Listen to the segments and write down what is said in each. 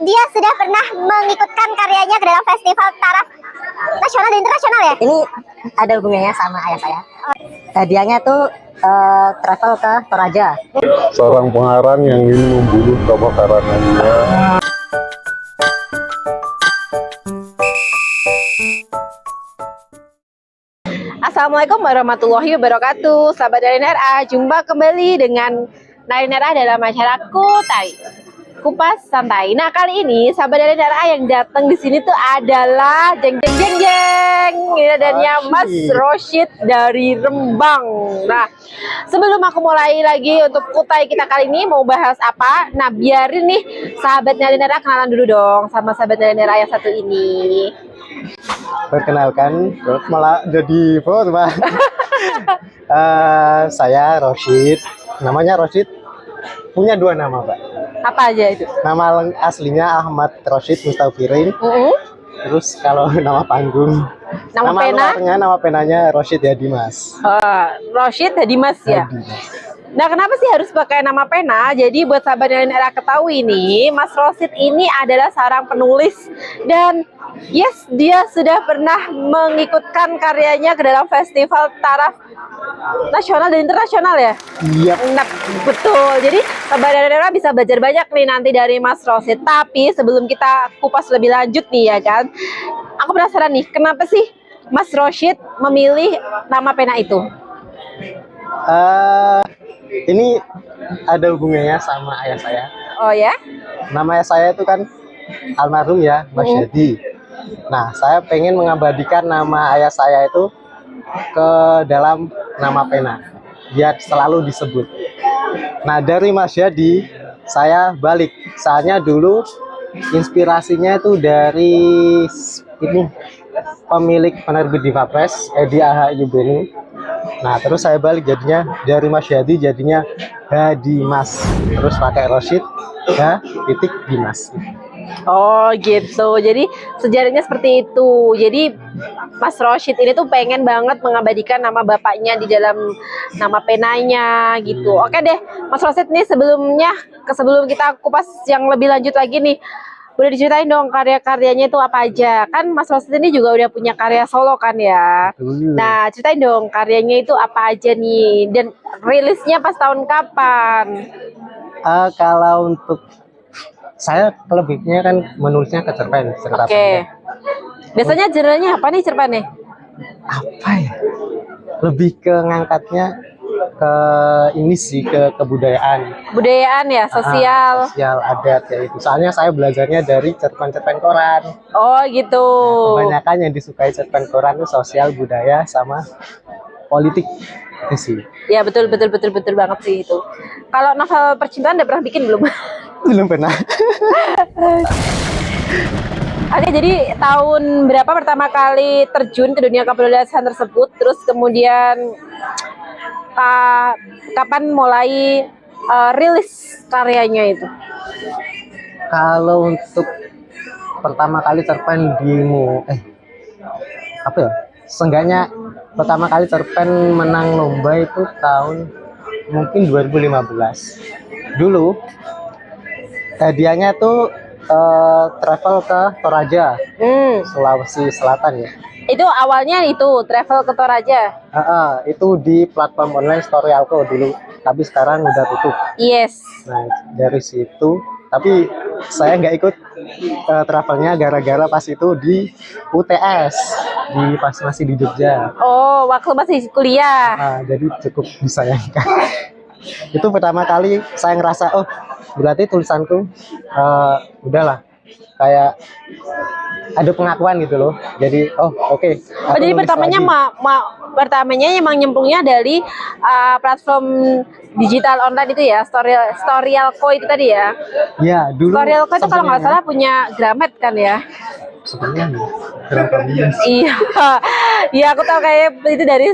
dia sudah pernah mengikutkan karyanya ke dalam festival taraf nasional dan internasional ya? Ini ada hubungannya sama ayah saya. Hadiahnya tuh travel ke Toraja. Seorang pengarang yang ingin membunuh tokoh karangannya. Assalamualaikum warahmatullahi wabarakatuh. Sahabat Narinara, jumpa kembali dengan Narinara dalam acara Kutai Kupas Santai. Nah, kali ini sahabat Narinara yang datang di sini tuh adalah jeng dannya Mas Roshid dari Rembang. Nah, sebelum aku mulai lagi untuk Kutai kita kali ini mau bahas apa? Nah, biarin nih sahabat Narinara kenalan dulu dong sama sahabat Narinara yang satu ini. Perkenalkan, malah jadi bos, Pak. Saya Roshid, namanya Roshid, punya dua nama, Pak. Apa aja itu? Nama aslinya Ahmad Roshid Mustafirin. Terus kalau nama panggung, Nama pena? luarnya, nama penanya Roshid Hadimas. Roshid Hadimas ya. Nah, kenapa sih harus pakai nama pena? Jadi buat sahabat yang ketahui nih, Mas Roshid ini adalah seorang penulis dan yes, dia sudah pernah mengikutkan karyanya ke dalam festival taraf nasional dan internasional ya. Iya. Nah, betul. Jadi sahabat daerah bisa belajar banyak nih nanti dari Mas Roshid. Tapi sebelum kita kupas lebih lanjut nih ya kan, aku penasaran nih, kenapa sih Mas Roshid memilih nama pena itu? Ini ada hubungannya sama ayah saya. Oh ya? Nama ayah saya itu kan almarhum ya, Mas Yadi. Nah, saya pengen mengabadikan nama ayah saya itu ke dalam nama pena, biar selalu disebut. Nah, dari Mas Yadi, saya balik. Soalnya dulu inspirasinya itu dari ini pemilik penerbit Diva Press, Edi Aha Yubeni. Nah, terus saya balik jadinya dari Mas Yadi jadinya Hadimas. Terus pakai Roshid, Dimas. Oh gitu, jadi sejarahnya seperti itu. Jadi Mas Roshid ini tuh pengen banget mengabadikan nama bapaknya di dalam nama penanya gitu. Oke deh, Mas Roshid nih sebelum kita kupas yang lebih lanjut lagi nih, boleh diceritain dong karya-karyanya itu apa aja? Kan Mas Roshid ini juga udah punya karya solo kan ya. Nah, ceritain dong karyanya itu apa aja nih dan rilisnya pas tahun kapan? Kalau untuk saya lebihnya kan menulisnya ke cerpen. Oke. Biasanya genrenya apa nih cerpennya? Apa ya? Lebih ke ngangkatnya ke ini sih, ke kebudayaan. Budayaan ya, sosial. Sosial adat ya itu. Soalnya saya belajarnya dari cerpen-cerpen koran. Oh gitu. Kebanyakan yang disukai cerpen koran itu sosial, budaya, sama politik itu sih. Ya betul banget sih itu. Kalau novel percintaan udah pernah bikin belum? Belum pernah. Oke, jadi tahun berapa pertama kali terjun ke dunia kepenulisan tersebut? Terus kemudian kapan mulai rilis karyanya itu? Kalau untuk pertama kali cerpen apa ya? Seenggaknya pertama kali cerpen menang lomba itu tahun mungkin 2015. Dulu hadiahnya tuh travel ke Toraja, Sulawesi Selatan ya. Itu awalnya itu travel ke Toraja. Itu di platform online Storyalko dulu, tapi sekarang udah tutup. Yes. Nah, dari situ, tapi saya nggak ikut travelnya gara-gara pas itu di UTS, pas masih di Jogja. Oh, waktu masih kuliah. Jadi cukup disayangkan. Itu pertama kali saya ngerasa, oh berarti tulisanku udahlah, kayak ada pengakuan gitu loh. Jadi oke. Jadi pertamanya emang nyemplungnya dari platform digital online itu ya, Storyalko itu tadi ya. Ya, dulu Storyalko itu kalau nggak salah punya Gramet kan ya. Sebenarnya Iya, iya aku tahu kayak itu dari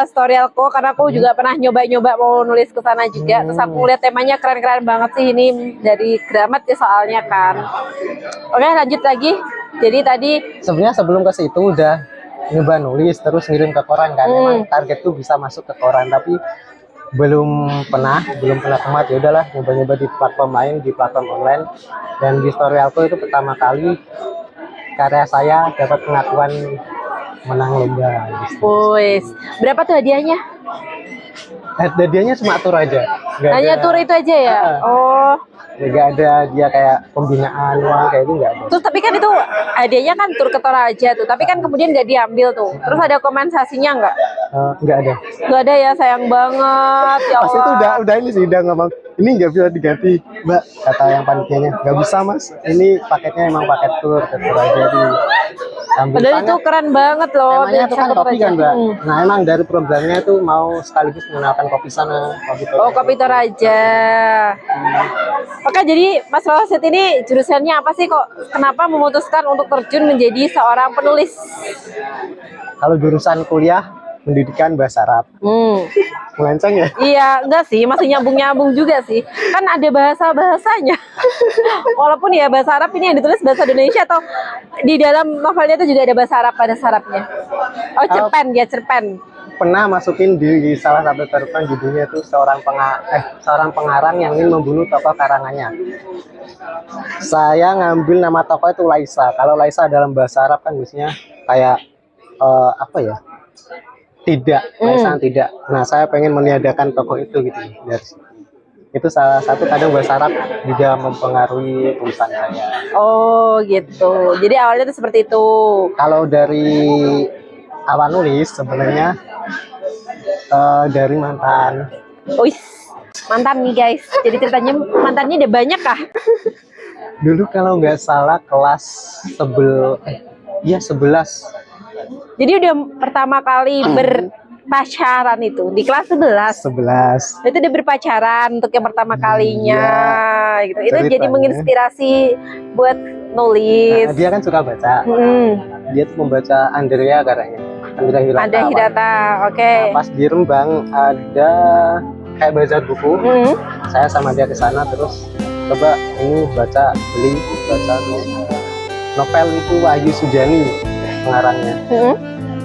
Storyalko karena aku juga pernah nyoba mau nulis ke sana juga. Terus aku lihat temanya keren-keren banget sih ini dari Gramet ya soalnya kan. Oke, lanjut lagi. Jadi tadi sebenarnya sebelum ke situ udah nyoba nulis terus ngirim ke koran kan. Memang target tuh bisa masuk ke koran, tapi belum pernah temat, ya udahlah nyoba-nyoba di platform lain, di platform online. Dan di Storyalku itu pertama kali karya saya dapat pengakuan menang lomba. Wes, berapa tuh hadiahnya? Hadiahnya cuma tur aja, Hanya tur itu aja ya? Oh, nggak ada dia kayak pembinaan uang kayak itu, nggak ada. terus tapi kan itu hadiahnya kan tur ke Toraja tuh, tapi kan kemudian nggak diambil tuh. Terus ada kompensasinya nggak? Nggak ada. Nggak ada ya, sayang banget ya Pas itu Allah. udah ini sih, udah ngomong ini nggak bisa diganti, Mbak, kata yang panitianya. Nggak bisa Mas, ini paketnya emang paket tur aja di. Padahal itu keren banget loh. Temanya itu kan bisa ke kopi Toraja. kan, Mbak. Nah emang dari programnya itu mau sekaligus mengenalkan kopi sana, kopi Toraja. Oh, kopi Toraja. Oke, jadi Mas Rosit ini jurusannya apa sih, kok kenapa memutuskan untuk terjun menjadi seorang penulis? Kalau jurusan kuliah pendidikan bahasa Arab, melenceng ya. Iya, enggak sih, masih nyambung-nyambung juga sih. Kan ada bahasa-bahasanya. Walaupun ya bahasa Arab ini yang ditulis bahasa Indonesia, atau di dalam novelnya itu juga ada bahasa Arab pada sarapnya. Oh, cerpen ya, cerpen. Pernah masukin di salah satu cerpen, judulnya itu seorang pengarang yang ingin membunuh tokoh karangannya. Saya ngambil nama tokoh itu Laisa. Kalau Laisa dalam bahasa Arab kan biasanya kayak apa ya? Tidak, Laisa tidak. Nah, saya pengen meniadakan tokoh itu gitu dari situ. Itu salah satu kadang bahasa Arab juga mempengaruhi tulisan saya. Oh, gitu. Jadi awalnya itu seperti itu. Kalau dari awal nulis sebenarnya dari mantan. Wih, mantan nih guys. Jadi ceritanya mantannya udah banyak kah? Dulu kalau nggak salah kelas 11. Jadi udah pertama kali berpacaran itu di kelas 11. 11. Itu udah berpacaran untuk yang pertama kalinya gitu. Itu jadi ceritanya. menginspirasi buat nulis. Nah, dia kan suka baca. Dia tuh membaca Andrea katanya. Andrea Hirata. Ada Hirata, oke. Nah, pas di Rembang ada kayak bazar buku. Saya sama dia ke sana terus coba ini beli baca novel itu Wahyu Sujani pengarangnya.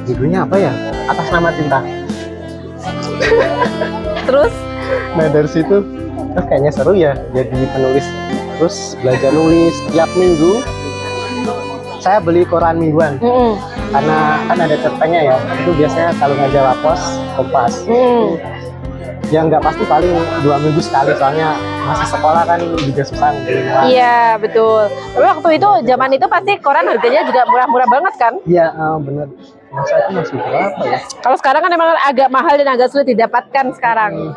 Judulnya apa ya? Atas Nama Cinta. Terus Nah dari situ kayaknya seru ya jadi penulis. Terus belajar nulis tiap minggu. Saya beli koran mingguan karena kan ada cerpennya ya. Itu biasanya kalau nggak Jawa Pos, Kompas. Ya nggak pasti, paling 2 minggu sekali, soalnya masih sekolah kan juga susah. iya betul. Tapi waktu itu zaman itu pasti koran harganya juga murah-murah banget kan? Iya bener. Masa itu masih berapa ya? Kalau sekarang kan emang agak mahal dan agak sulit didapatkan sekarang.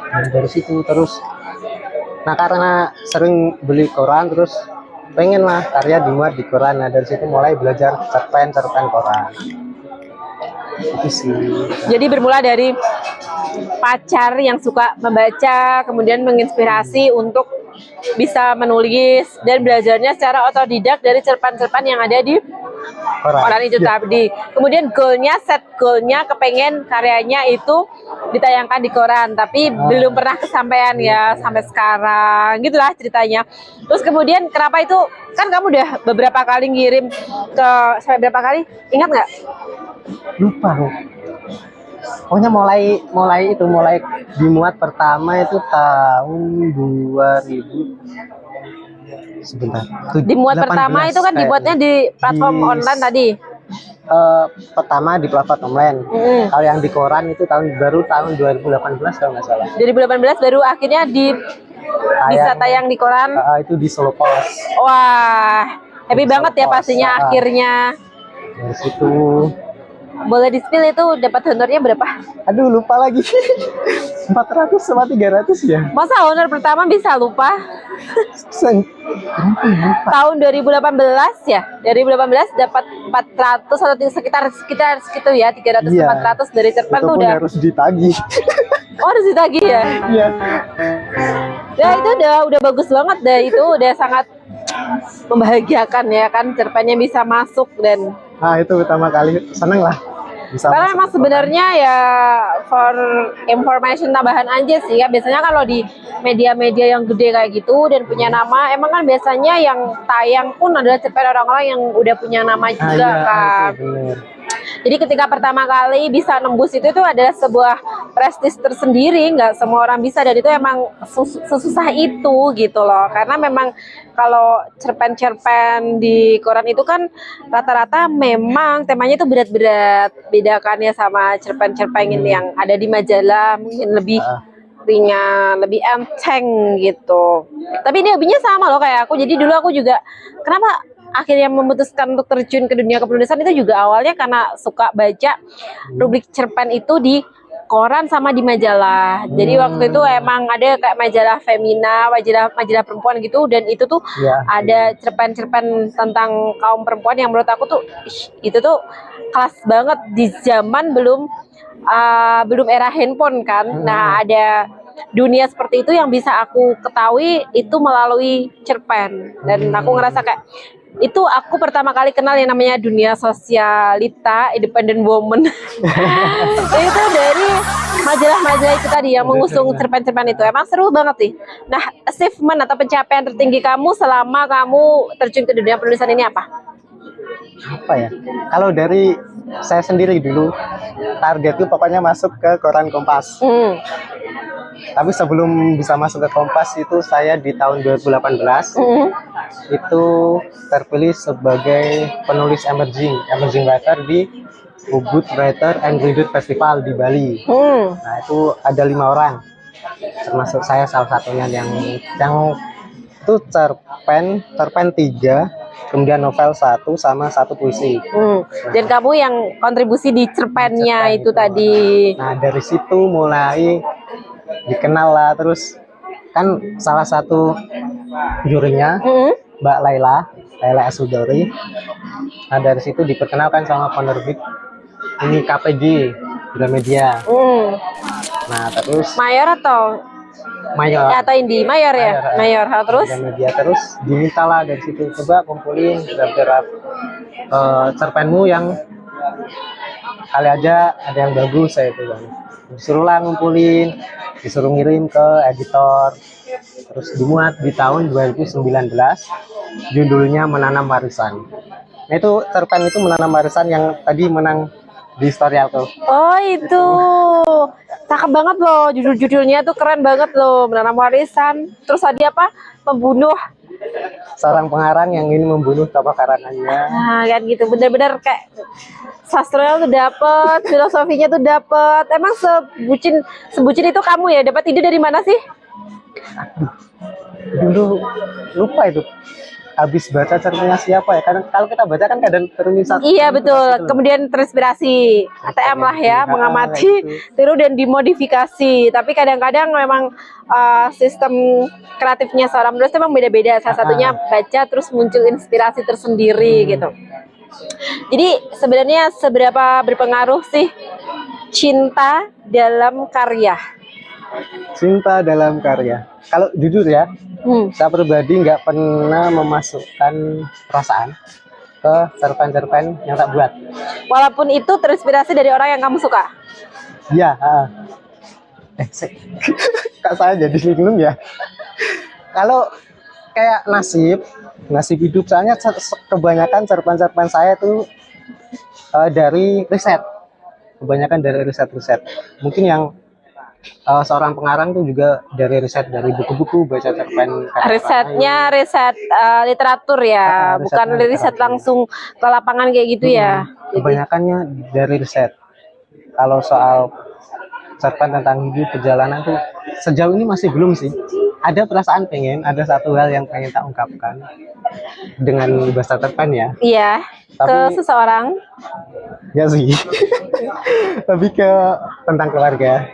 Dan dari situ terus, nah karena sering beli koran terus pengen lah karya dimuat di koran. Nah dari situ mulai belajar cerpen koran. Itu sih. Jadi bermula dari pacar yang suka membaca, kemudian menginspirasi untuk bisa menulis dan belajarnya secara otodidak dari cerpen-cerpen yang ada di koran itu tadi. Kemudian set goalnya kepengen karyanya itu ditayangkan di koran, tapi belum pernah kesampaian ya sampai sekarang. Gitulah ceritanya. Terus kemudian kenapa itu, kan kamu udah beberapa kali ngirim ke, sampai berapa kali? Ingat nggak? Lupa. Pokoknya mulai dimuat pertama itu tahun 2000. Sebentar. Dimuat pertama itu kan dibuatnya di platform online tadi. Pertama di platform online. Kalau yang di koran itu baru tahun 2018 kalau nggak salah. 2018 baru akhirnya bisa tayang di koran. Itu di Solo Pos. Wah, happy banget ya pastinya akhirnya. Dari situ. Boleh di-spill itu dapat honornya berapa? Aduh lupa lagi. 400 sama 300 ya. Masa honor pertama bisa lupa? Tahun 2018 ya. 2018 dapat 400 atau sekitar segitu ya, 300 400 dari cerpen tuh udah harus ditagih. Oh, harus ditagih ya? Iya. Ya itu udah bagus banget deh, itu udah sangat membahagiakan ya kan, cerpennya bisa masuk. Dan nah itu pertama kali seneng lah bisa karena memang sebenarnya ya for information tambahan aja sih ya, biasanya kalau di media-media yang gede kayak gitu dan punya nama, emang kan biasanya yang tayang pun adalah cerpen orang-orang yang udah punya nama juga kan. Jadi ketika pertama kali bisa nembus itu adalah sebuah prestis tersendiri, nggak semua orang bisa, dan itu emang sesusah itu gitu loh. Karena memang kalau cerpen-cerpen di koran itu kan rata-rata memang temanya itu berat-berat, bedakannya sama cerpen-cerpen yang ada di majalah mungkin lebih ringan, lebih enteng gitu. Tapi ini hobinya sama loh kayak aku. Jadi dulu aku juga kenapa akhirnya memutuskan untuk terjun ke dunia kepenulisan itu juga awalnya karena suka baca rubrik cerpen itu di koran sama di majalah. Jadi waktu itu emang ada kayak majalah Femina, majalah perempuan gitu, dan itu tuh ada cerpen-cerpen tentang kaum perempuan yang menurut aku tuh itu tuh kelas banget di zaman belum era handphone kan. Nah, ada dunia seperti itu yang bisa aku ketahui itu melalui cerpen, dan aku ngerasa kayak itu aku pertama kali kenal yang namanya dunia sosialita, independent woman. Itu dari majalah-majalah itu tadi yang mengusung cerpen-cerpen itu. Emang seru banget sih. Nah, achievement atau pencapaian tertinggi kamu selama kamu terjun ke dunia penulisan ini apa? Apa ya? Kalau dari saya sendiri dulu, targetku pokoknya masuk ke koran Kompas. Tapi sebelum bisa masuk ke Kompas itu saya di tahun 2018 itu terpilih sebagai penulis emerging writer di Ubud Writer and Reader Festival di Bali. Nah, itu ada 5 orang, termasuk saya salah satunya yang itu cerpen 3, kemudian novel 1 sama 1 puisi. Dan kamu yang kontribusi di cerpennya itu tadi. Nah, dari situ mulai dikenal lah, terus kan salah satu jurinya Mbak Laila Asudori. Nah, dari situ diperkenalkan sama penerbit ini KPG Gramedia. Nah, terus Mayor atau Mayor atau Indi? Mayor ya? Mayor. Terus Gramedia, terus dimintalah dari situ, coba kumpulin draft cerpenmu yang kali aja ada yang bagus, saya itu kan. Disuruhlah ngumpulin, disuruh ngirim ke editor, terus dimuat di tahun 2019, judulnya Menanam Warisan. Nah, itu cerpen itu Menanam Warisan yang tadi menang di Storyalco. oh itu cakep banget loh, judul-judulnya tuh keren banget loh. Menanam Warisan, terus tadi apa? Membunuh Seorang pengarang yang ingin membunuh tokoh karangannya. Nah, kan gitu, bener-bener kayak sastranya tuh dapet, filosofinya tuh dapet. Emang sebucin itu kamu ya? Dapat ide dari mana sih? Dulu lupa itu. Habis baca cerpennya siapa ya? Karena kalau kita baca kan kadang terunisat. Iya betul. Kemudian terinspirasi ATM lah ya, mengamati, tiru dan dimodifikasi. Tapi kadang-kadang memang sistem kreatifnya seorang penulis memang beda-beda. Salah satunya baca terus muncul inspirasi tersendiri gitu. Jadi sebenarnya seberapa berpengaruh sih cinta dalam karya? Cinta dalam karya. Kalau jujur ya, saya pribadi nggak pernah memasukkan perasaan ke cerpen-cerpen yang tak buat. Walaupun itu terinspirasi dari orang yang kamu suka. Iya. Kak saya jadi bingung ya. Kalau kayak nasib hidup, soalnya kebanyakan cerpen-cerpen saya itu dari riset. Kebanyakan dari riset. Mungkin yang seorang pengarang tuh juga dari riset, dari buku-buku, baca cerpen. Risetnya riset literatur ya, bukan riset langsung ke lapangan kayak gitu ya. Kebanyakannya dari riset. Kalau soal cerpen tentang hidup, perjalanan tuh sejauh ini masih belum sih. Ada perasaan pengen, ada satu hal yang pengen tak ungkapkan dengan bahasa cerpen ya. Iya, ke seseorang. Ya sih. Lebih ke tentang keluarga.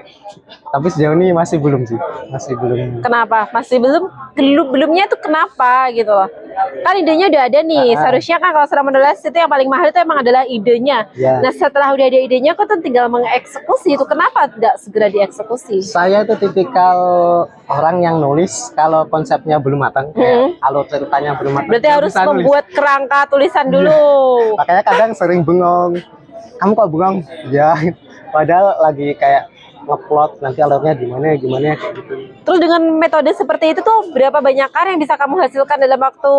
Tapi sejauh ini masih belum sih, masih belum. Kenapa? Masih belumnya itu kenapa gitu loh? Kan idenya udah ada nih. Seharusnya kan kalau seorang menulis itu yang paling mahal itu emang adalah idenya. Ya. Nah setelah udah ada idenya, kok tuh tinggal mengeksekusi itu. Kenapa tidak segera dieksekusi? Saya tuh tipikal orang yang nulis kalau konsepnya belum matang, alur ceritanya belum matang. Berarti harus membuat kerangka tulisan dulu. Makanya kadang sering bengong. Kamu kok bengong? Ya, padahal lagi kayak ngeplot nanti alurnya gimana gimana kayak gitu. Terus dengan metode seperti itu tuh berapa banyak karya yang bisa kamu hasilkan dalam waktu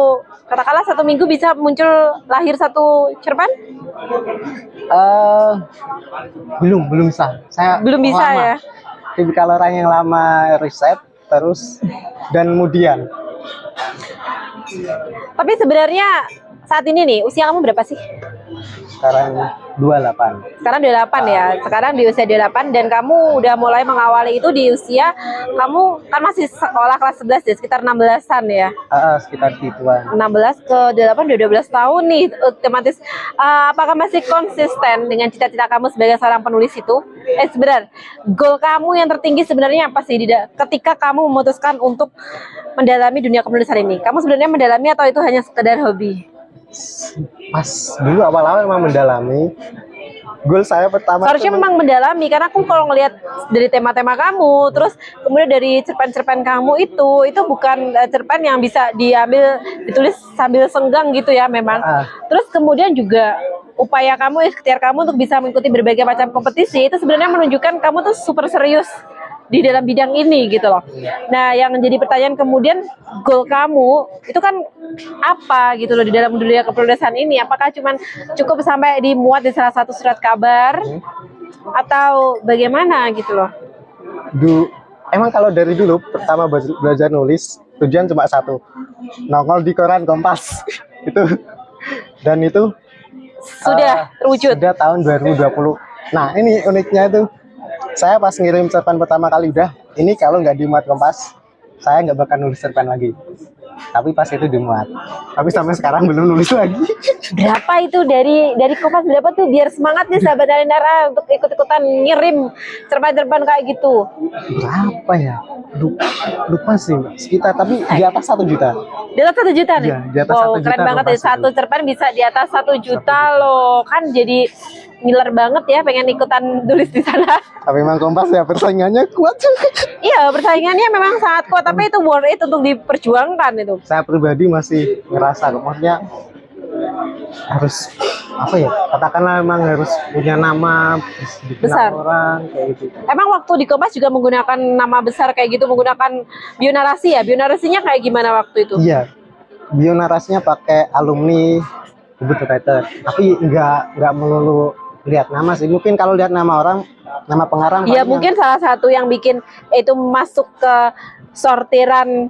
katakanlah 1 minggu bisa muncul lahir 1 cerpen? Belum bisa. Saya Belum bisa lama. ya. Tipikal orang yang lama riset terus dan kemudian. Tapi sebenarnya saat ini nih usia kamu berapa sih? Sekarang 28. Sekarang 28 ya. Sekarang di usia 28 dan kamu udah mulai mengawali itu di usia kamu kan masih sekolah kelas 11 ya, sekitar 16-an ya. Sekitar gituan. 16 ke 8 udah 12 tahun nih otomatis. Apakah masih konsisten dengan cita-cita kamu sebagai seorang penulis itu? Sebenarnya goal kamu yang tertinggi sebenarnya apa sih ketika kamu memutuskan untuk mendalami dunia kepenulisan ini? Kamu sebenarnya mendalami atau itu hanya sekedar hobi? Pas dulu awal-awal memang mendalami. Goal saya pertama Seharusnya memang mendalami karena aku kalau ngelihat dari tema-tema kamu, terus kemudian dari cerpen-cerpen kamu itu bukan cerpen yang bisa ditulis sambil senggang gitu ya memang. Terus kemudian juga upaya kamu, ikhtiar kamu untuk bisa mengikuti berbagai macam kompetisi itu sebenarnya menunjukkan kamu tuh super serius di dalam bidang ini gitu loh. Nah, yang jadi pertanyaan kemudian goal kamu itu kan apa gitu loh di dalam dunia kepenulisan ini? Apakah cuman cukup sampai dimuat di salah satu surat kabar atau bagaimana gitu loh? Emang kalau dari dulu pertama belajar nulis tujuan cuma satu, nongol di koran Kompas itu, dan itu sudah terwujud. Sudah tahun 2020. Nah ini uniknya itu, saya pas ngirim cerpen pertama kali udah, ini kalau nggak dimuat Kompas, saya nggak bakal nulis cerpen lagi. Tapi pas itu dimuat. Tapi sampai sekarang belum nulis lagi. Berapa itu dari Kompas berapa tuh biar semangat nih sahabat Dalinara untuk ikut-ikutan ngirim cerpen-cerpen kayak gitu? Berapa ya? Lupa sih, sekitar tapi di atas 1 juta. Di atas 1 juta nih? Iya, di atas wow, 1 juta. Keren banget ya, satu cerpen bisa di atas 1 juta loh. Kan jadi ngiler banget ya pengen ikutan tulis di sana. Tapi memang Kompas ya persaingannya kuat. Iya, persaingannya memang sangat kuat, tapi itu worth it untuk diperjuangkan itu. Saya pribadi masih ngerasa, maksudnya harus apa ya? Katakanlah memang harus punya nama besar orang kayak gitu. Emang waktu di Kompas juga menggunakan nama besar kayak gitu, menggunakan bionarasi ya? Bionarasinya kayak gimana waktu itu? Iya, bionarasinya pakai alumni Ubud writer, tapi nggak melulu lihat nama sih. Mungkin kalau lihat nama orang, nama pengarang. Iya, mungkin salah satu yang bikin itu masuk ke sortiran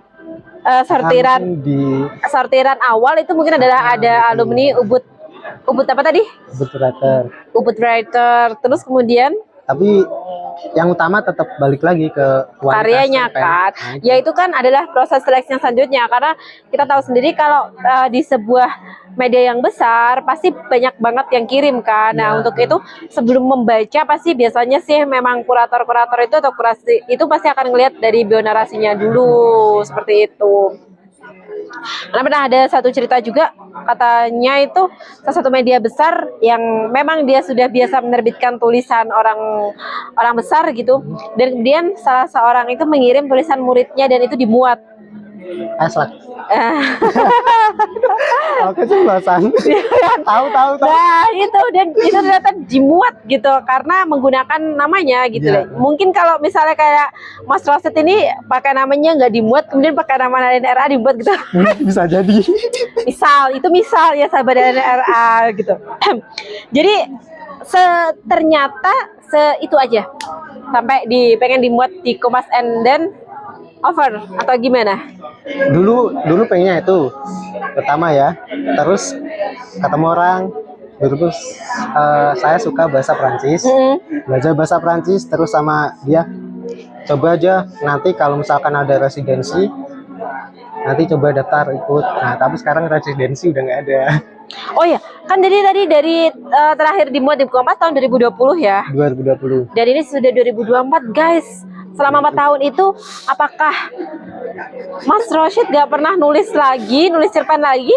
sortiran awal itu mungkin adalah ada alumni Ubud apa tadi? Ubud writer. Terus kemudian tapi yang utama tetap balik lagi ke karyanya kan. Ya itu kan adalah proses seleksi yang selanjutnya, karena kita tahu sendiri kalau di sebuah media yang besar pasti banyak banget yang kirim kan. Nah, untuk itu sebelum membaca pasti biasanya sih memang kurator-kurator itu atau kurasi itu pasti akan ngelihat dari bionarasinya dulu seperti itu. Karena pernah ada satu cerita juga, katanya itu salah satu media besar yang memang dia sudah biasa menerbitkan tulisan orang besar gitu, dan kemudian salah seorang itu mengirim tulisan muridnya dan itu dimuat. Aslak. Oke, jelasan. Tahu. Nah, itu ternyata dimuat gitu karena menggunakan namanya gitu. Mungkin kalau misalnya kayak Mas Roset ini pakai namanya nggak dimuat, kemudian pakai nama Dalinara dibuat gitu. Bisa jadi. misal ya sahabat Dalinara gitu. Jadi ternyata itu aja sampai pengen dimuat di Kompas and then over atau gimana? Dulu pengennya itu pertama ya, terus ketemu orang, terus saya suka bahasa Prancis, belajar bahasa Prancis terus sama dia, coba aja nanti kalau misalkan ada residensi nanti coba daftar ikut. Nah tapi sekarang residensi udah nggak ada. Oh ya, kan dari terakhir dimuat di Kompas tahun 2020 ya. 2020. Dan ini sudah 2024 guys. Selama 4 tahun itu, apakah Mas Rosyid gak pernah nulis cerpen lagi?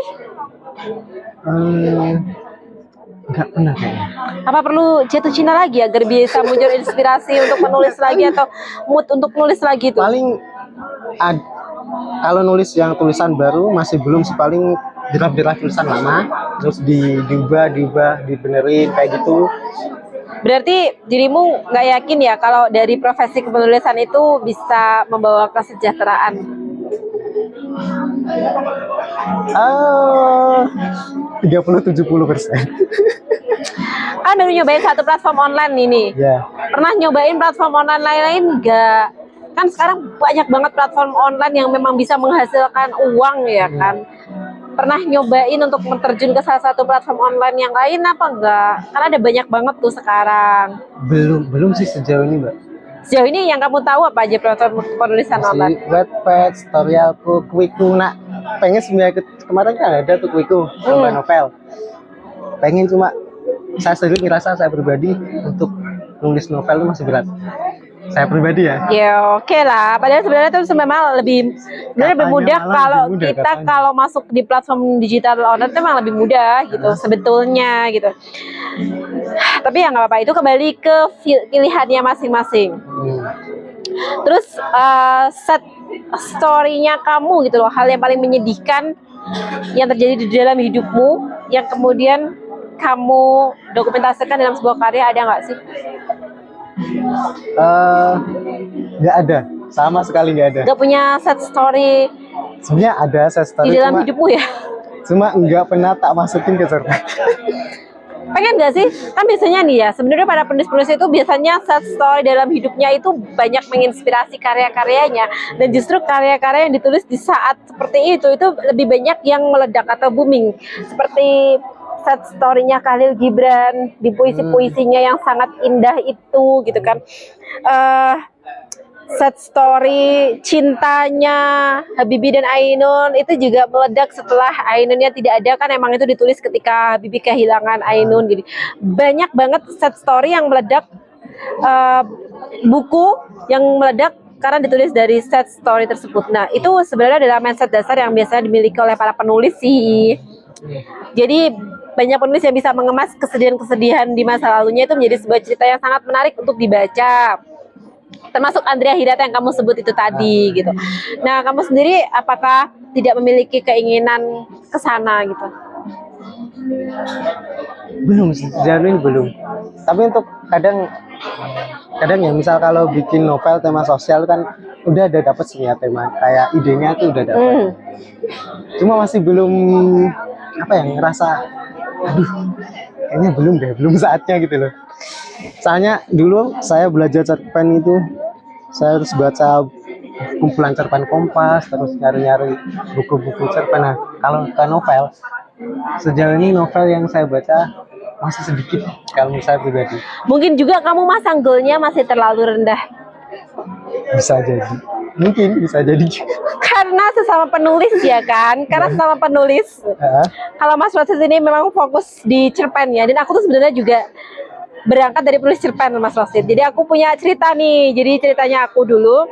Nggak pernah kayaknya. Apa perlu jatuh cinta lagi agar bisa muncul inspirasi untuk menulis lagi atau mood untuk nulis lagi itu? Paling kalau nulis yang tulisan baru masih belum sih, paling draft tulisan lama terus diubah dibenerin kayak gitu. Berarti dirimu nggak yakin ya kalau dari profesi kepenulisan itu bisa membawa kesejahteraan? 30-70%. Kan baru nyobain satu platform online ini. Ya. Pernah nyobain platform online lain-lain nggak? Kan sekarang banyak banget platform online yang memang bisa menghasilkan uang ya kan. Pernah nyobain untuk terjun ke salah satu platform online yang lain apa enggak? Karena ada banyak banget tuh sekarang. Belum sih sejauh ini, Mbak. Sejauh ini yang kamu tahu apa aja platform penulisan online? Masih Wattpad, Storyalku, Quiku. Nah, pengen sebenarnya kemarin kan ada tuh Quiku, novel. Pengen cuma saya sendiri ngerasa saya pribadi untuk nulis novel itu masih berat. Saya pribadi ya. Ya oke lah. Padahal sebenarnya itu memang lebih mudah kalau kita kalau masuk di platform digital online itu memang lebih mudah gitu sebetulnya gitu. Tapi ya nggak apa-apa, itu kembali ke pilihannya masing-masing. Terus set story-nya kamu gitu loh, hal yang paling menyedihkan yang terjadi di dalam hidupmu yang kemudian kamu dokumentasikan dalam sebuah karya, ada nggak sih? Nggak ada, sama sekali nggak ada. Nggak punya set story Sebenarnya ada set story di dalam hidupmu ya? Cuma nggak pernah tak masukin ke cerpen. Pengen nggak sih? Kan biasanya nih ya, sebenarnya para penulis-penulis itu biasanya set story dalam hidupnya itu banyak menginspirasi karya-karyanya, dan justru karya-karya yang ditulis di saat seperti itu lebih banyak yang meledak atau booming, seperti set story-nya Khalil Gibran di puisi-puisinya yang sangat indah itu gitu kan. Set story cintanya Habibie dan Ainun itu juga meledak setelah Ainunnya tidak ada, kan emang itu ditulis ketika Habibie kehilangan Ainun gitu. Banyak banget set story yang meledak, buku yang meledak karena ditulis dari set story tersebut. Nah itu sebenarnya adalah mindset dasar yang biasanya dimiliki oleh para penulis sih. Jadi banyak penulis yang bisa mengemas kesedihan-kesedihan di masa lalunya itu menjadi sebuah cerita yang sangat menarik untuk dibaca. Termasuk Andrea Hirata yang kamu sebut itu tadi gitu. Nah, kamu sendiri apakah tidak memiliki keinginan ke sana gitu? Belum sih, sejauh ini belum. Tapi untuk kadang ya misal kalau bikin novel tema sosial kan udah ada dapat sih ya tema, kayak idenya tuh udah dapat. Cuma masih belum apa ya, ngerasa aduh kayaknya belum saatnya gitu loh. Soalnya dulu saya belajar cerpen itu saya harus baca kumpulan cerpen Kompas, terus nyari-nyari buku-buku cerpen. Nah kalau ke novel, sejauh ini novel yang saya baca masih sedikit kalau saya pribadi. Mungkin juga kamu masang goalnya masih terlalu rendah. Bisa jadi, mungkin bisa jadi. Karena sesama penulis ya kan, karena sesama penulis. Kalau Mas Rosid ini memang fokus di cerpennya, dan aku tuh sebenarnya juga berangkat dari penulis cerpen Mas Rosid. Jadi aku punya cerita nih. Jadi ceritanya aku dulu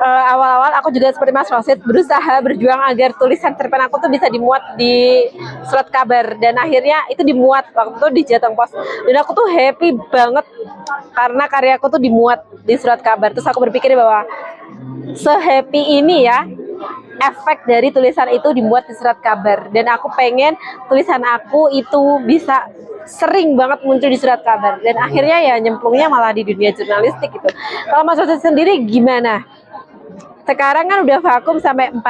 awal-awal aku juga seperti Mas Rosid berusaha berjuang agar tulisan cerpen aku tuh bisa dimuat di surat kabar, dan akhirnya itu dimuat waktu itu di Jateng Pos. Dan aku tuh happy banget karena karyaku tuh dimuat di surat kabar. Terus aku berpikir bahwa se-happy ini ya efek dari tulisan itu dimuat di surat kabar, dan aku pengen tulisan aku itu bisa sering banget muncul di surat kabar, dan akhirnya ya nyemplungnya malah di dunia jurnalistik gitu. Kalau Mas Rosid sendiri gimana? Sekarang kan udah vakum sampai 4.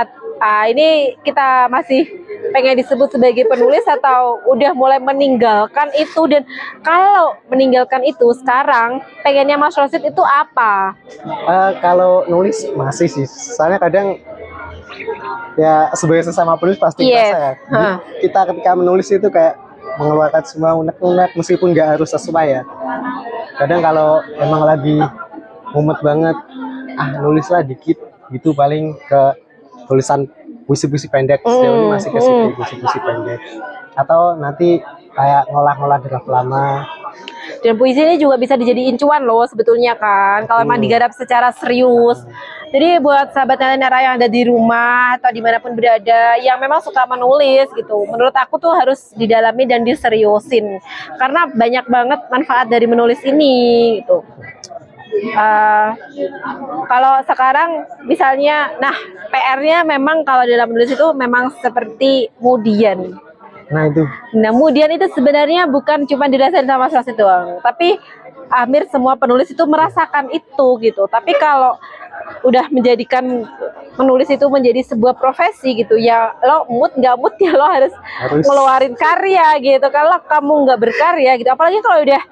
Ini kita masih pengen disebut sebagai penulis atau udah mulai meninggalkan itu? Dan kalau meninggalkan itu sekarang pengennya Mas Rosid itu apa? Kalau nulis masih sih, soalnya kadang ya sebagai sesama penulis pasti Yes. kerasa ya. Kita ketika menulis itu kayak mengeluarkan semua unek-unek meskipun nggak harus sesuai ya. Kadang kalau emang lagi mumet banget, nulislah dikit gitu, paling ke tulisan puisi-puisi pendek. Sejauh ini masih ke situ, puisi-puisi pendek. Atau nanti kayak ngolah-ngolah draft lama. Dan puisi ini juga bisa dijadiin cuan loh sebetulnya kan, kalau emang digarap secara serius. Jadi buat sahabat Nara yang ada di rumah atau dimanapun berada yang memang suka menulis gitu, menurut aku tuh harus didalami dan diseriusin, karena banyak banget manfaat dari menulis ini gitu. Kalau sekarang misalnya, nah PR-nya memang kalau dalam menulis itu memang seperti kemudian. Nah itu. Nah, kemudian itu sebenarnya bukan cuma dirasain sama Mas Rosid doang, tapi hampir semua penulis itu merasakan itu gitu. Tapi kalau udah menjadikan menulis itu menjadi sebuah profesi gitu ya, lo mood nggak mood ya lo harus ngeluarin karya gitu. Kalau kamu nggak berkarya gitu, apalagi kalau udah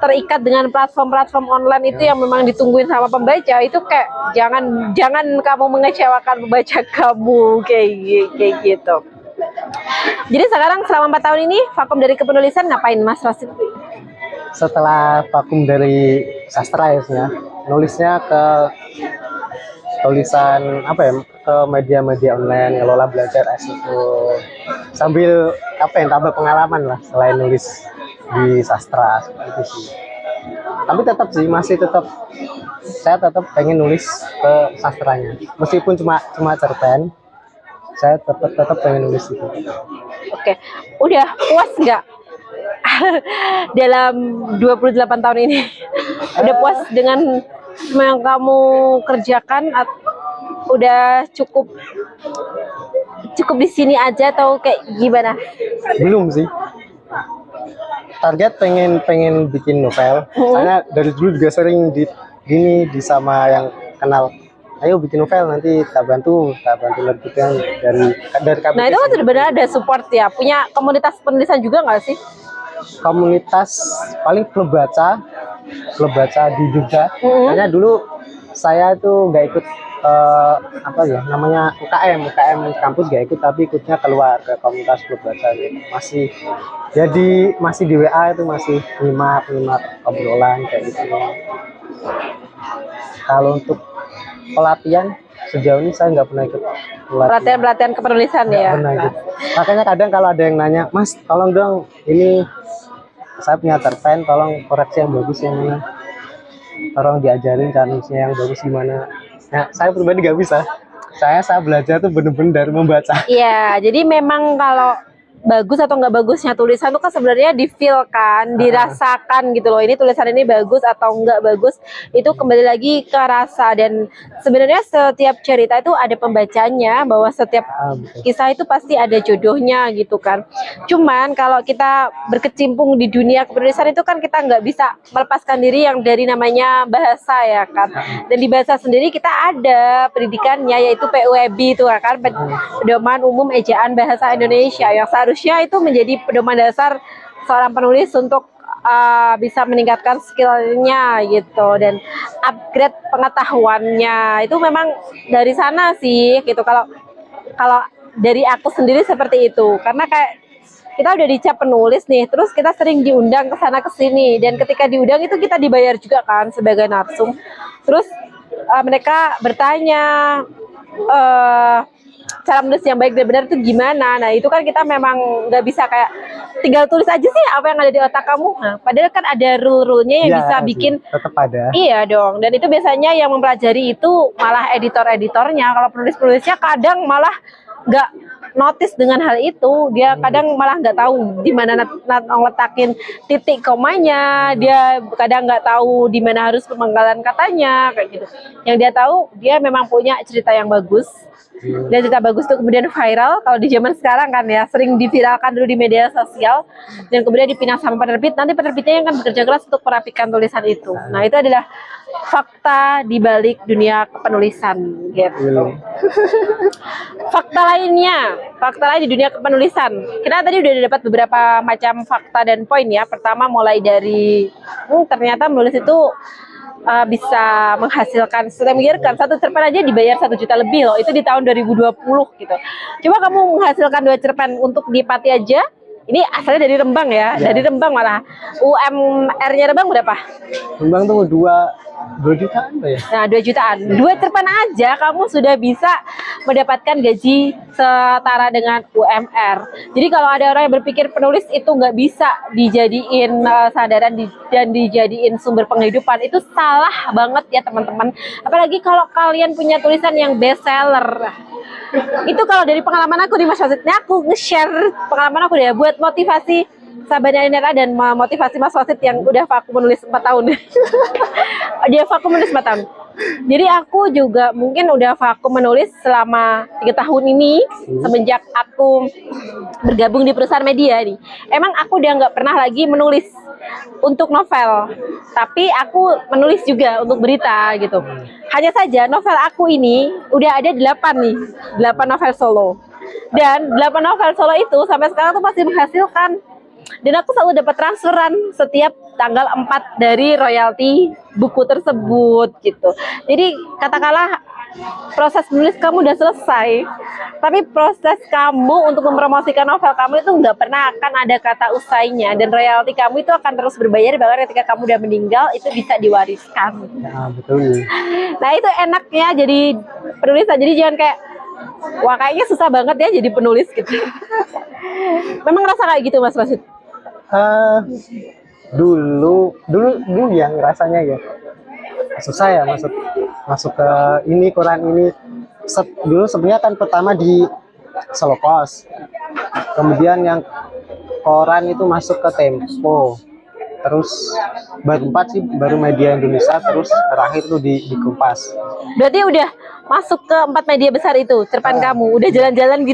terikat dengan platform-platform online itu yang memang ditungguin sama pembaca, itu kayak jangan kamu mengecewakan pembaca kamu kayak gitu. Jadi sekarang selama 4 tahun ini vakum dari kepenulisan ngapain Mas Rosid? Setelah vakum dari sastra ya, nulisnya ke tulisan apa ya, ke media-media online, ngelola belajar S1 sambil apa ya, tambah pengalaman lah selain nulis di sastra seperti itu sih. Tapi tetap sih saya tetap pengen nulis ke sastranya, meskipun cuma cerpen, saya tetap pengen nulis itu. Oke, udah puas nggak dalam 28 tahun ini? Udah puas dengan semua yang kamu kerjakan? Udah cukup di sini aja atau kayak gimana? Belum sih. Target pengen bikin novel. Saya dari dulu juga sering di sama yang kenal. Ayo bikin novel, nanti tak bantu nerbitkan dari KBP. Nah itu kan sebenarnya ada support ya. Punya komunitas penulisan juga nggak sih? Komunitas paling klub baca di Jogja. Karena dulu saya tuh nggak ikut apa ya namanya UKM kampus gak ikut, tapi ikutnya keluar ke komunitas klub baca gitu. Masih di WA itu masih nyimak obrolan kayak gitu. Kalau untuk pelatihan sejauh ini saya nggak pernah ikut pelatihan kepenulisan ya. Pernah ikut. Makanya kadang kalau ada yang nanya, Mas tolong dong, ini saya punya cerpen, tolong koreksi yang bagus yang mana, tolong diajarin cara nulisnya yang bagus gimana. Nah, saya pribadi nggak bisa. Saya belajar tuh bener-bener dari membaca. Iya, jadi memang kalau bagus atau nggak bagusnya tulisan itu kan sebenarnya di-feel kan, dirasakan gitu loh. Ini tulisan ini bagus atau nggak bagus, itu kembali lagi ke rasa. Dan sebenarnya setiap cerita itu ada pembacanya, bahwa setiap kisah itu pasti ada jodohnya gitu kan. Cuman kalau kita berkecimpung di dunia kepenulisan itu kan kita nggak bisa melepaskan diri yang dari namanya bahasa ya kan. Dan di bahasa sendiri kita ada pendidikannya, yaitu PUEB itu kan, Pedoman Umum Ejaan Bahasa Indonesia, yang seharusnya itu menjadi pedoman dasar seorang penulis untuk bisa meningkatkan skillnya gitu dan upgrade pengetahuannya. Itu memang dari sana sih gitu. Kalau dari aku sendiri seperti itu, karena kayak kita udah dicap penulis nih, terus kita sering diundang ke sana ke sini, dan ketika diundang itu kita dibayar juga kan sebagai narsum. Terus mereka bertanya cara menulis yang baik dan benar itu gimana. Nah itu kan kita memang nggak bisa kayak tinggal tulis aja sih apa yang ada di otak kamu. Nah, padahal kan ada rule-rule-nya yang bisa bikin. Tetap ada. Iya dong. Dan itu biasanya yang mempelajari itu malah editor-editornya. Kalau penulis-penulisnya kadang malah nggak notice dengan hal itu. Dia kadang malah nggak tahu di mana ngeletakin titik komanya. Dia kadang nggak tahu di mana harus pemanggalan katanya kayak gitu. Yang dia tahu dia memang punya cerita yang bagus. Dan cerita bagus itu kemudian viral. Kalau di zaman sekarang kan ya sering diviralkan dulu di media sosial dan kemudian dipinang sama penerbit. Nanti penerbitnya yang akan bekerja keras untuk merapikan tulisan itu. Nah itu adalah fakta di balik dunia kepenulisan gitu. Fakta lain di dunia kepenulisan. Kita tadi udah dapat beberapa macam fakta dan poin ya. Pertama mulai dari ternyata menulis itu bisa menghasilkan menggiurkan. Satu cerpen aja dibayar 1 juta lebih loh. Itu di tahun 2020 gitu. Coba kamu menghasilkan 2 cerpen untuk di Pati aja. Ini asalnya dari Rembang ya. Dari Rembang malah. UMR-nya Rembang berapa? Rembang tuh 2 jutaan ya? Nah 2 jutaan. 2 cerpen aja kamu sudah bisa mendapatkan gaji setara dengan UMR. Jadi kalau ada orang yang berpikir penulis itu nggak bisa dijadiin sandaran dan dijadiin sumber penghidupan, itu salah banget ya teman-teman. Apalagi kalau kalian punya tulisan yang best seller. Itu kalau dari pengalaman aku di Mas Wasid, aku nge-share pengalaman aku deh buat motivasi sahabat Nera dan memotivasi Mas Wasid yang udah vakum menulis 4 tahun. Dia vakum menulis 4 tahun. Jadi aku juga mungkin udah vakum menulis selama 3 tahun ini semenjak aku bergabung di perusahaan media nih. Emang aku udah nggak pernah lagi menulis. untuk novel, tapi aku menulis juga untuk berita gitu. Hanya saja novel aku ini udah ada 8 nih, 8 novel solo. Dan 8 novel solo itu sampai sekarang tuh masih menghasilkan. Dan aku selalu dapat transferan setiap tanggal 4 dari royalti buku tersebut gitu. Jadi katakanlah proses menulis kamu udah selesai, tapi proses kamu untuk mempromosikan novel kamu itu nggak pernah akan ada kata usainya, dan royalti kamu itu akan terus berbayar bahkan ketika kamu udah meninggal itu bisa diwariskan. Nah, betul. Nah itu enaknya jadi penulis. Jadi jangan kayak wah kayaknya susah banget ya jadi penulis gitu. Memang ngerasa kayak gitu Mas Wasid? Dulu yang rasanya ya susah ya masuk ke ini koran ini. Dulu sebenarnya kan pertama di Selokos, kemudian yang koran itu masuk ke Tempo, terus baru 4 sih baru Media Indonesia, terus terakhir tuh di Kompas. Berarti udah masuk ke 4 media besar itu, cerpen kamu udah jalan-jalan di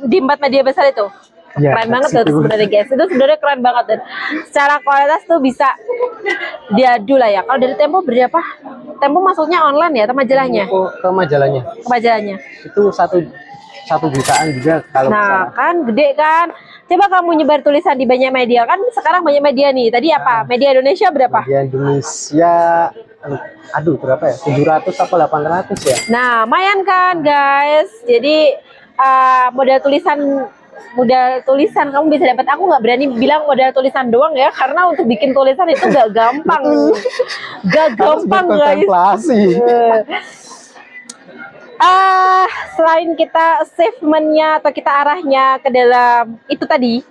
di 4 media besar itu. Ya, Keren banget tuh sebenarnya guys, itu sebenarnya keren banget, dan secara kualitas tuh bisa diadu lah ya. Kalau dari Tempo berapa? Tempo masuknya online ya atau majalahnya? Ke majalahnya. Ke majalahnya. Itu satu jutaan juga kalau Nah kan gede kan. Coba kamu nyebar tulisan di banyak media, kan sekarang banyak media nih. Tadi apa? Media Indonesia berapa? Media Indonesia, aduh berapa ya? 700 atau 800 ya? Nah lumayan kan guys. Jadi modal tulisan kamu bisa dapat. Aku nggak berani bilang modal tulisan doang ya, karena untuk bikin tulisan itu nggak gampang. Gak gampang guys. Selain kita achievement-nya atau kita arahnya ke dalam itu tadi,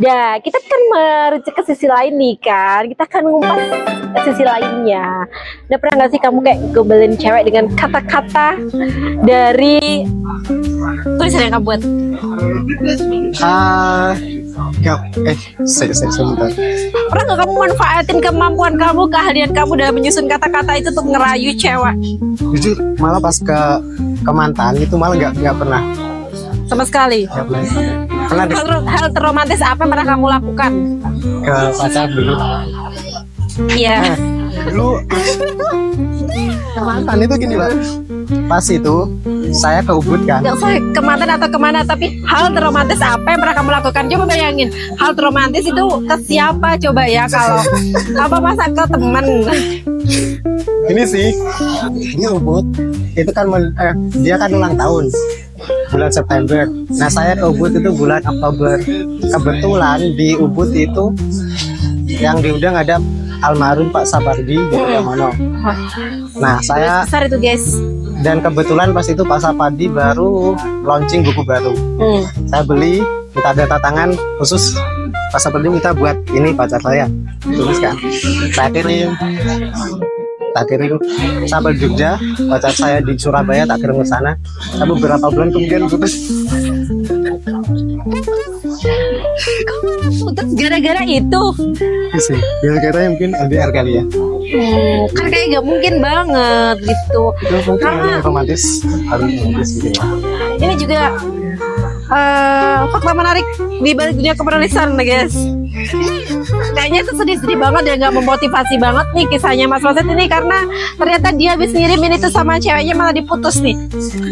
ya kita kan merujuk ke sisi lain nih kan, kita akan ngumpas sisi lainnya. Udah pernah nggak sih kamu kayak gobelin cewek dengan kata-kata dari tulisan yang kamu buat? Sebentar. Pernah nggak kamu manfaatin kemampuan kamu, keahlian kamu dalam menyusun kata-kata itu untuk ngerayu cewek? Jujur malah pas ke mantan itu malah nggak pernah. Sama sekali. Nggak pernah deh. Hal terromantis apa yang pernah kamu lakukan? Ke pacar dulu. Iya. Dulu ke mantan itu gini Pak. Pas itu saya ke Ubud kan. Nggak usah ke mantan atau kemana, tapi hal terromantis apa yang pernah kamu lakukan? Coba bayangin, hal terromantis itu ke siapa coba ya? Kalau apa masa ke teman? Ini sih, ini Ubud. Itu kan dia kan ulang tahun bulan September. Nah saya ke Ubud itu bulan Oktober. Kebetulan di Ubud itu yang diundang ada almarhum Pak Sapardi Djoko. Nah saya Besar itu guys. dan kebetulan pas itu Pak Sapardi baru launching buku baru. Saya beli, minta data tangan khusus Pak Sapardi minta buat ini pacar saya. Tulis kan. Saya kirim sampai Jogja, pacar saya di Surabaya tak kirim ke sana. Tapi beberapa bulan kemudian putus. Putus gara-gara itu? Sih, gara-gara mungkin LDR kali ya. Kan kayak gak mungkin banget gitu. Itu mungkin Karena romantis, harus romantis gitu ya. ini juga fakta menarik di balik dunia kepenulisan guys. Kayaknya itu sedih-sedih banget ya, nggak memotivasi banget nih kisahnya Mas Wasid ini, karena ternyata dia habis ngirimin itu sama ceweknya malah diputus nih.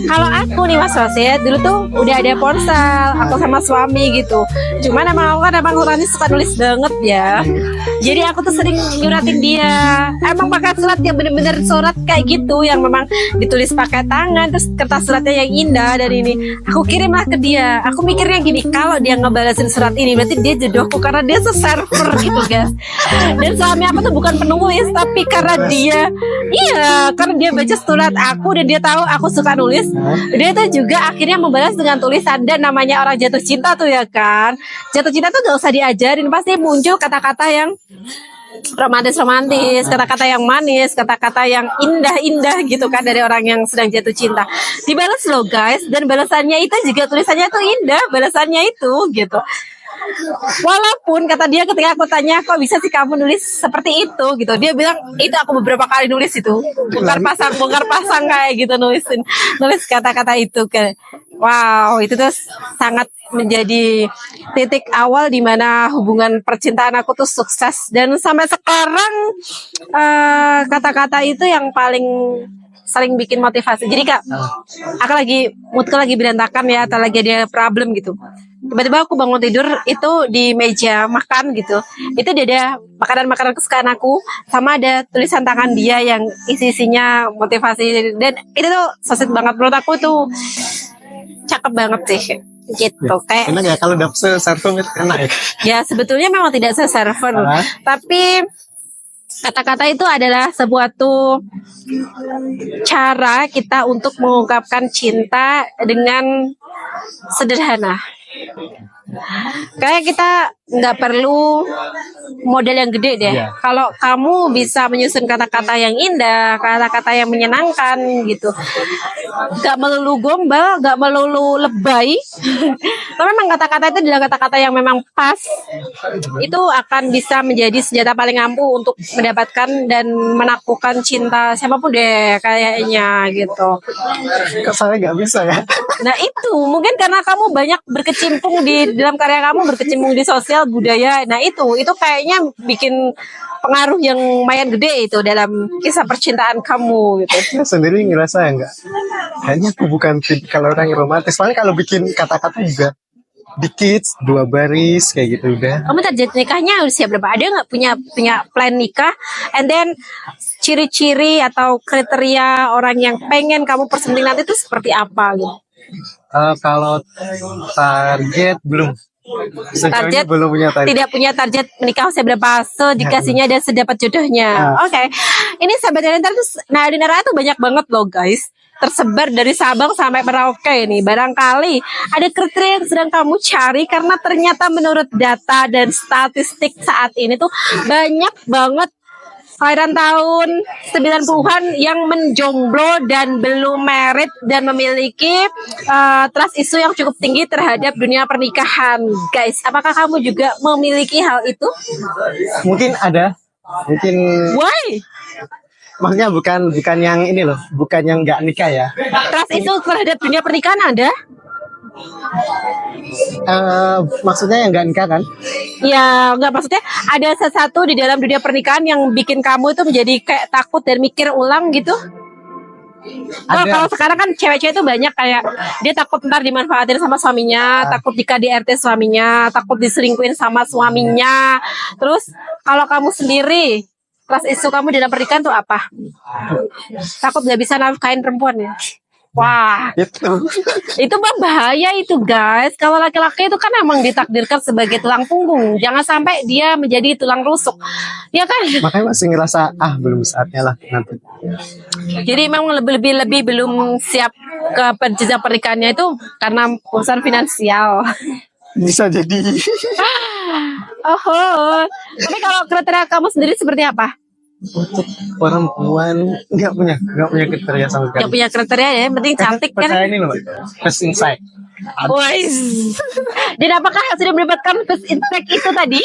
Kalau aku nih Mas Wasid, dulu tuh udah ada ponsel, aku sama suami gitu. Cuman emang aku kan orangnya suka nulis banget ya. Jadi aku tuh sering nyuratin dia. Emang pakai surat yang bener-bener surat kayak gitu, yang memang ditulis pakai tangan, terus kertas suratnya yang indah, dan ini aku kirimlah ke dia. Aku mikirnya gini, kalau dia ngebalasin surat ini berarti dia jodohku, karena dia se-server gitu guys. Dan suami aku tuh bukan penulis, tapi karena dia karena dia baca surat aku dan dia tahu aku suka nulis, dia tuh juga akhirnya membalas dengan tulisan. Dan namanya orang jatuh cinta tuh ya kan, jatuh cinta tuh gak usah diajarin, pasti muncul kata-kata yang romantis, kata-kata yang manis, kata-kata yang indah-indah gitu kan dari orang yang sedang jatuh cinta. Dibalas loh guys, dan balasannya itu juga tulisannya tuh indah, balasannya itu gitu. Walaupun kata dia ketika aku tanya kok bisa sih kamu nulis seperti itu gitu, dia bilang itu aku beberapa kali nulis itu bongkar pasang kayak gitu nulis kata-kata itu kan. Wow, itu tuh sangat menjadi titik awal di mana hubungan percintaan aku tuh sukses, dan sampai sekarang kata-kata itu yang paling saling bikin motivasi. Jadi kak, aku moodku lagi berantakan ya, atau lagi ada problem gitu. Tiba-tiba aku bangun tidur itu di meja makan gitu, itu dia ada makanan kesukaan aku, sama ada tulisan tangan dia yang isinya motivasi, dan itu tuh so sweet banget menurut aku tuh, cakep banget sih gitu. Kayak Enak ya kalau dapet server itu enak ya. ya sebetulnya memang tidak se-server, tapi kata-kata itu adalah sebuah tuh cara kita untuk mengungkapkan cinta dengan sederhana. Kayak kita nggak perlu modal yang gede deh. Iya. Kalau kamu bisa menyusun kata-kata yang indah, kata-kata yang menyenangkan gitu, nggak melulu gombal, nggak melulu lebay, tapi memang kata-kata itu adalah kata-kata yang memang pas, itu akan bisa menjadi senjata paling ampuh untuk mendapatkan dan menaklukkan cinta siapapun deh kayaknya gitu. Kok saya nggak bisa ya? Nah itu mungkin karena kamu banyak berkecimpung di dalam karya kamu, berkecimpung di sosial budaya. Nah itu kayaknya bikin pengaruh yang lumayan gede itu dalam kisah percintaan kamu gitu. Saya sendiri ngerasa enggak. Kayaknya aku bukan kalau orang yang romantis. Paling kalau bikin kata-kata juga dikit, 2 baris kayak gitu udah. Kamu target nikahnya usia berapa? Ada nggak punya plan nikah? And then ciri-ciri atau kriteria orang yang pengen kamu persenting nanti itu seperti apa gitu? Kalau target belum. Sejauh ini Target belum punya target. Tidak punya target menikah usia berapa, sedikasinya dan sedapat jodohnya. Oke. Ini sahabat Nalinera tuh, Nalinera tuh banyak banget loh guys, tersebar dari Sabang sampai Merauke nih. Barangkali ada kriteria yang sedang kamu cari, karena ternyata menurut data dan statistik saat ini tuh banyak banget kelahiran tahun 90-an yang menjomblo dan belum married dan memiliki trust issue yang cukup tinggi terhadap dunia pernikahan. Guys, apakah kamu juga memiliki hal itu? Mungkin ada. Mungkin Why? maksudnya bukan yang ini loh, bukan yang nggak nikah ya. Trust issue terhadap dunia pernikahan ada? Maksudnya yang nggak nikah kan? Ya, enggak, maksudnya ada sesuatu di dalam dunia pernikahan yang bikin kamu itu menjadi kayak takut dan mikir ulang gitu? Ada. Kalau sekarang kan cewek-cewek itu banyak kayak dia takut ntar dimanfaatin sama suaminya, takut di KDRT suaminya, takut diselingkuhin sama suaminya. Terus kalau kamu sendiri, trust issue kamu dalam pernikahan tuh apa? Takut gak bisa nafkahin perempuan ya? Wah, itu bahaya itu guys. Kalau laki-laki itu kan emang ditakdirkan sebagai tulang punggung. Jangan sampai dia menjadi tulang rusuk, ya kan? Makanya masih ngerasa belum saatnya lah nanti. Jadi memang lebih belum siap ke jenjang pernikahannya itu karena urusan finansial. Bisa jadi. Oh, tapi kalau kriteria kamu sendiri seperti apa? Untuk perempuan nggak punya kriteria sama sekali. Gak punya kriteria ya, yang penting cantik kan? Percaya ini loh, first insight. Wais. Dan apakah sudah mendapatkan first insight itu tadi?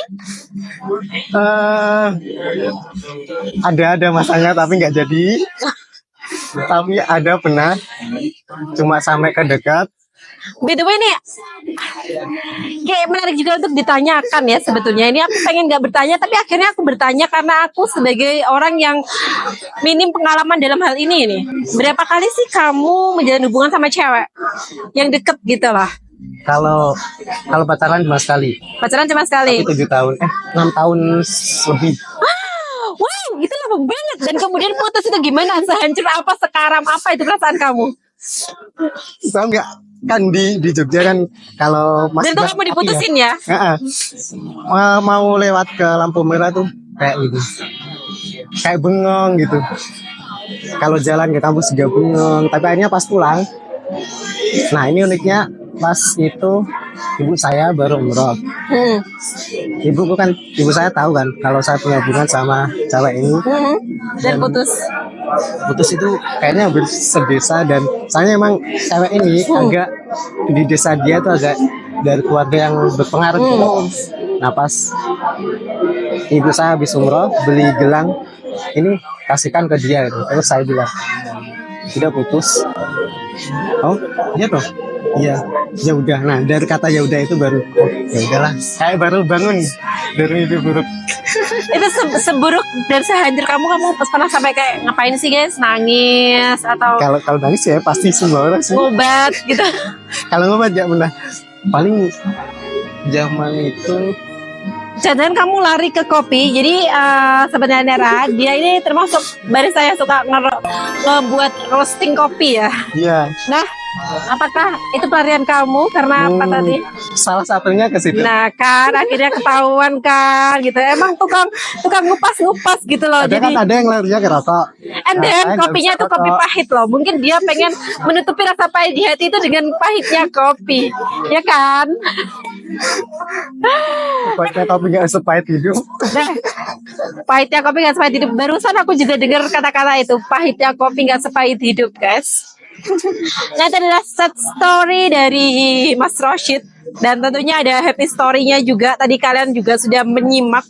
Ada masanya tapi nggak jadi. Tapi ada pernah, cuma sampai ke dekat. By the way nih, kayak menarik juga untuk ditanyakan ya sebetulnya. Ini aku pengen nggak bertanya, tapi akhirnya aku bertanya karena aku sebagai orang yang minim pengalaman dalam hal ini nih. Berapa kali sih kamu menjalin hubungan sama cewek yang deket gitu lah? Kalau pacaran cuma sekali. Pacaran cuma sekali. 7 tahun, 6 tahun lebih. Wow, itu lama banget. Dan kemudian putus itu gimana? Sehancur apa, sekaram apa itu perasaan kamu? Tahu nggak? Kan di Jogja kan kalau Dan itu kamu diputusin ya? Mau lewat ke lampu merah tuh kayak gitu, kayak bengong gitu. Kalau jalan ke kampus juga bengong. Tapi akhirnya pas pulang, nah ini uniknya pas itu ibu saya baru umroh. Ibu saya tahu kan kalau saya punya hubungan sama cewek ini. Dan Putus itu kayaknya hampir sedesa, dan soalnya emang cewek ini agak di desa dia tuh agak dari keluarga yang berpengaruh gitu. Nah pas ibu saya habis umroh beli gelang ini kasihkan ke dia itu. Terus saya bilang sudah putus. Oh iya toh, iya ya udah. Nah dari kata ya udah itu baru oh, ya udahlah, saya baru bangun dari mimpi buruk. Itu seburuk dan sehancur kamu pernah sampai kayak ngapain sih guys? Nangis atau Kalau nangis ya pasti semua orang sih. ngobat gitu? Kalau ngobat ya pernah. Paling zaman itu Jangan kamu lari ke kopi. Jadi sebenarnya Nera, dia ini termasuk barista yang suka ngebuat roasting kopi ya. iya. Nah, apakah itu pelarian kamu karena apa tadi? Salah satunya ke situ. Nah kan akhirnya ketahuan kan gitu. Emang tukang ngupas gitu loh. Ada Jadi kan ada yang larinya ke rokok. and Nah, then saya nggak kopinya bisa tuh kopi rokok. pahit loh. Mungkin dia pengen menutupi rasa pahit di hati itu dengan pahitnya kopi. Ya kan? Pahitnya kopi nggak sepahit hidup. Nah, pahitnya kopi gak sepahit hidup. Barusan aku juga dengar kata-kata itu, pahitnya kopi gak sepahit hidup, guys. Nah, itu adalah sad story dari Mas Rosyid. Dan tentunya ada happy story-nya juga. Tadi kalian juga sudah menyimak.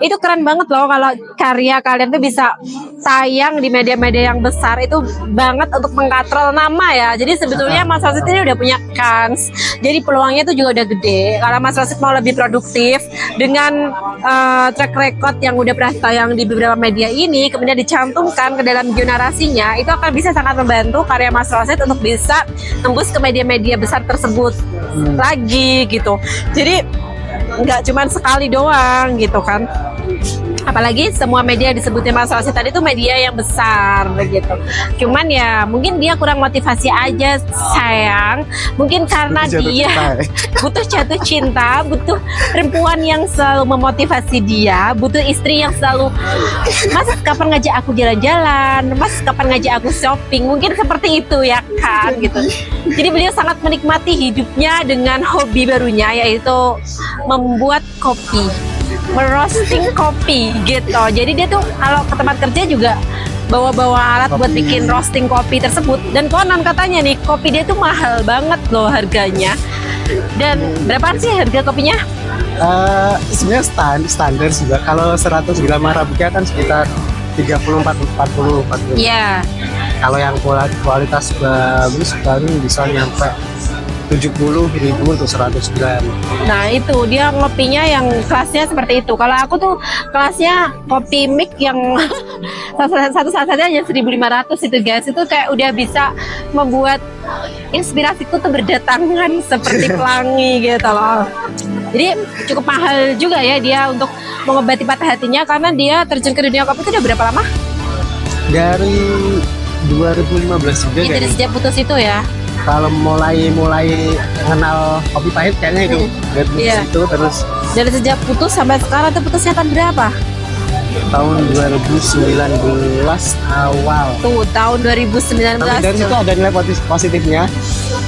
Itu keren banget loh kalau karya kalian tuh bisa tayang di media-media yang besar. Itu banget untuk mengkatrol nama ya. Jadi sebetulnya Mas Rosyid ini udah punya kans. Jadi peluangnya itu juga udah gede. Kalau Mas Rosyid mau lebih produktif dengan track record yang udah pernah tayang di beberapa media ini, kemudian dicantumkan ke dalam generasinya, itu akan bisa sangat membantu karya Mas Rosyid untuk bisa tembus ke media-media besar tersebut lagi gitu. Jadi nggak cuma sekali doang gitu kan. Apalagi semua media yang disebutnya Mas Rosyid tadi itu media yang besar gitu. Cuman ya mungkin dia kurang motivasi aja sayang. Mungkin karena Jatuh dia cinta. butuh jatuh cinta, butuh perempuan yang selalu memotivasi dia, butuh istri yang selalu, Mas kapan ngajak aku jalan-jalan, Mas kapan ngajak aku shopping, mungkin seperti itu ya kan gitu. Jadi beliau sangat menikmati hidupnya dengan hobi barunya yaitu membuat kopi, merosting kopi gitu. Jadi dia tuh kalau ke tempat kerja juga bawa-bawa alat buat bikin roasting kopi tersebut. Dan konon katanya nih kopi dia tuh mahal banget loh harganya. Dan berapaan sih harga kopinya? Sebenarnya standar juga. Kalau 100 gram Arabica kan sekitar 40. Iya. Kalau yang kualitas bagus paling bisa nyampe 70.000 untuk 100 gram. Nah itu dia ngopinya yang kelasnya seperti itu. Kalau aku tuh kelasnya kopi mix yang satu saatnya aja 1.500 itu guys. Itu kayak udah bisa membuat inspirasiku tuh berdatangan seperti pelangi gitu loh. Jadi cukup mahal juga ya dia untuk mengobati patah hatinya karena dia terjun ke dunia kopi itu udah berapa lama? Dari 2015 juga Ya, dari kayaknya. sejak putus itu ya. Kalau mulai kenal kopi pahit kayaknya itu dari Iya. situ terus Dari sejak putus sampai sekarang tuh putusnya tahun berapa? tahun 2019 awal. Tuh tahun 2019. Tapi dari situ ada nilai positifnya.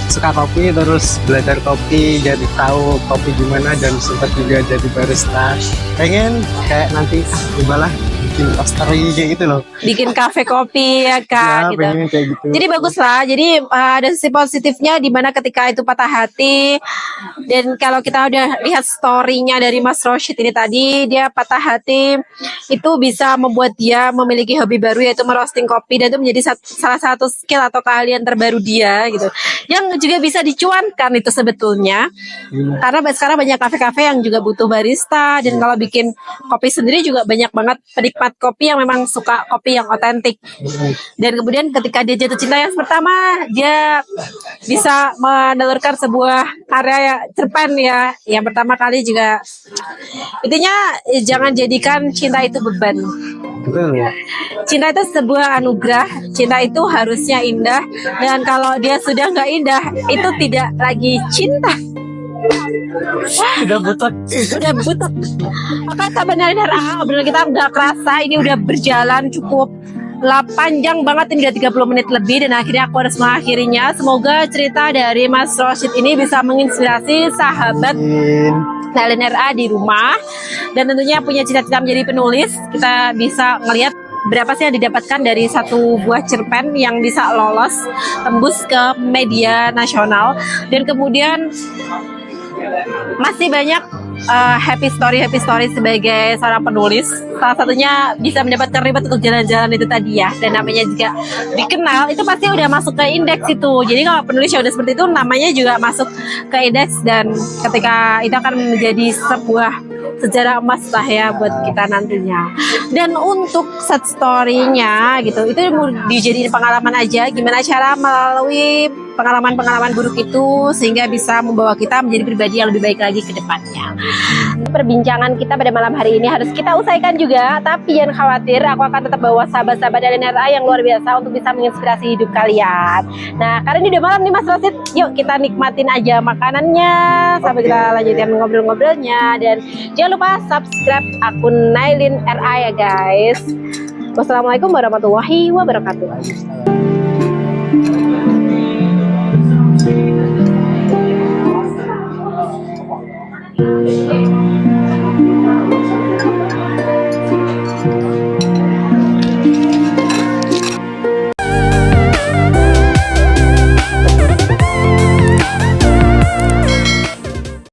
Suka kopi terus belajar kopi, jadi tahu kopi gimana dan sempat juga jadi barista. Pengen kayak nanti cobalah bikin roastery kayak gitu loh. Bikin kafe kopi ya kan Ya, gitu. pengen kayak gitu. Jadi bagus lah. Jadi ada sisi positifnya di mana ketika itu patah hati dan kalau kita udah lihat story-nya dari Mas Rosyid ini tadi, dia patah hati itu bisa membuat dia memiliki hobi baru yaitu merosting kopi dan itu menjadi salah satu skill atau keahlian terbaru dia gitu. Yang juga bisa dicuankan itu sebetulnya. Karena sekarang banyak kafe-kafe yang juga butuh barista dan kalau bikin kopi sendiri juga banyak banget penikmat kopi yang memang suka kopi yang otentik. Dan kemudian ketika dia jatuh cinta yang pertama, dia bisa menelurkan sebuah karya cerpen ya. Yang pertama kali juga intinya jangan jadikan cinta itu beban. Betul ya. Cinta itu sebuah anugerah. Cinta itu harusnya indah. Dan kalau dia sudah nggak indah, itu tidak lagi cinta. Udah butuh. Udah butuh. Maka sebenarnya obrolan kita nggak kerasa. Ini udah berjalan cukup panjang banget, ini udah 30 menit lebih dan akhirnya aku harus mengakhirinya. Semoga cerita dari Mas Rosyid ini bisa menginspirasi sahabat LNRA di rumah dan tentunya punya cita-cita menjadi penulis. Kita bisa ngelihat berapa sih yang didapatkan dari satu buah cerpen yang bisa lolos tembus ke media nasional dan kemudian masih banyak happy story sebagai seorang penulis. Salah satunya bisa mendapatkan ribet untuk jalan-jalan itu tadi ya, dan namanya juga dikenal, itu pasti udah masuk ke indeks itu. Jadi kalau penulis ya udah seperti itu, namanya juga masuk ke indeks, dan ketika itu akan menjadi sebuah sejarah emas lah ya buat kita nantinya. Dan untuk set story-nya gitu, itu mau dijadiin pengalaman aja, gimana cara melalui pengalaman-pengalaman buruk itu sehingga bisa membawa kita menjadi pribadi yang lebih baik lagi ke depannya. Perbincangan kita pada malam hari ini harus kita usaikan juga, tapi jangan khawatir, aku akan tetap bawa sahabat-sahabat dari NRA yang luar biasa untuk bisa menginspirasi hidup kalian. Nah, karena ini udah malam nih Mas Rosid, yuk kita nikmatin aja makanannya sampai kita lanjutin ngobrol-ngobrolnya, dan jangan lupa subscribe akun Nailin RA ya guys. Wassalamualaikum warahmatullahi wabarakatuh.